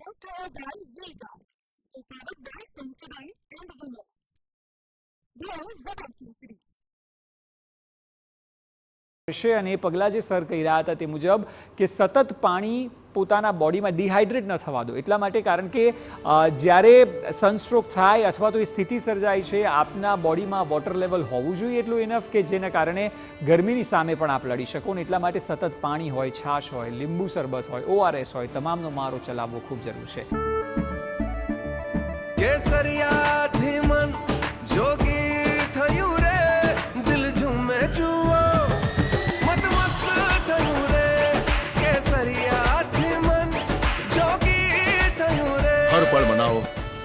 Nuclear Vega, prepared by Sensodyne and Vinod. There is the City. અને એ પગલાં જે sir કહી રહ્યા હતા તે મુજબ કે સતત પાણી પોતાના બોડીમાં ડિહાઇડ્રેટ ન થવા દો, એટલા માટે કારણ કે જ્યારે સનસ્ટ્રોક થાય અથવા તો એ સ્થિતિ સર્જાય છે, આપના બોડીમાં વોટર લેવલ હોવું જોઈએ એટલું ઇનફ કે જેના કારણે ગરમીની સામે પણ આપ લડી શકો. એટલા માટે સતત પાણી હોય, છાશ હોય, લીંબુ શરબત હોય, ORS હોય, તમામનો મારો ચલાવવો ખૂબ જરૂર છે. કેસરિયાથી મન જોગી થયું રે, દિલ ઝૂમે જુઓ हर पल मनाओ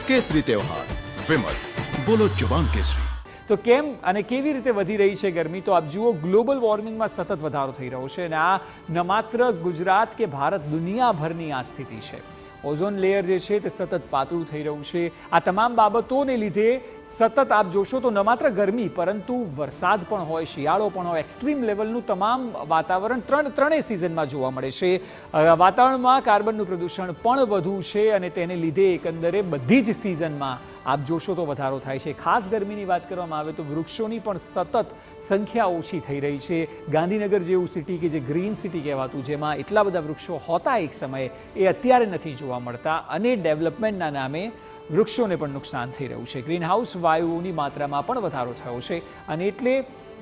केसरी त्योहार. विमल, बोलो जुबान केसरी. તો કેમ અને કેવી રીતે વધી રહી છે ગરમી? તો આપ જુઓ, ગ્લોબલ વોર્મિંગમાં સતત વધારો થઈ રહ્યો છે અને આ ન માત્ર ગુજરાત કે ભારત, દુનિયાભરની આ સ્થિતિ છે. ઓઝોન લેયર જે છે તે સતત પાતળું થઈ રહ્યું છે. આ તમામ બાબતોને લીધે સતત આપ જોશો તો ન માત્ર ગરમી પરંતુ વરસાદ પણ હોય, શિયાળો પણ હોય, એક્સ્ટ્રીમ લેવલનું તમામ વાતાવરણ ત્રણેય સિઝનમાં જોવા મળે છે. વાતાવરણમાં કાર્બનનું પ્રદૂષણ પણ વધુ છે અને તેને લીધે એકંદરે બધી જ સિઝનમાં આપ જોશો તો વધારો થાય છે. ખાસ ગરમીની વાત કરવામાં આવે તો વૃક્ષોની પણ સતત સંખ્યા ઓછી થઈ રહી છે. ગાંધીનગર જેવું સિટી કે જે ગ્રીન સિટી કહેવાતું, જેમાં એટલા બધા વૃક્ષો હોતા એક સમયે, એ અત્યારે નથી જોવા મળતા અને ડેવલપમેન્ટના નામે વૃક્ષોને પણ નુકસાન થઈ રહ્યું છે. ગ્રીનહાઉસ વાયુઓની માત્રામાં પણ વધારો થયો છે અને એટલે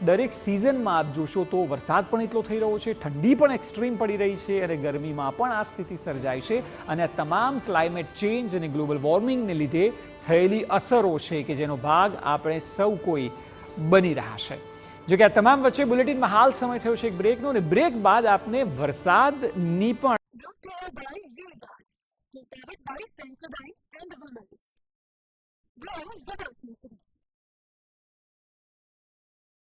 દરેક સિઝનમાં આપ જોશો તો વરસાદ પણ એટલો થઈ રહ્યો છે, ઠંડી પણ એક્સ્ટ્રીમ પડી રહી છે અને ગરમીમાં પણ આ સ્થિતિ સર્જાય છે. અને આ તમામ ક્લાઇમેટ ચેન્જ અને ગ્લોબલ વોર્મિંગને લીધે થયેલી અસરો છે કે જેનો ભાગ આપણે સૌ કોઈ બની રહ્યા છે. જો કે આ તમામ વચ્ચે બુલેટિનમાં હાલ સમય થયો છે એક બ્રેકનો, અને બ્રેક બાદ આપને વરસાદની પણ Nuclear Vega, prepared by Sensodyne and Vinod. There is the City.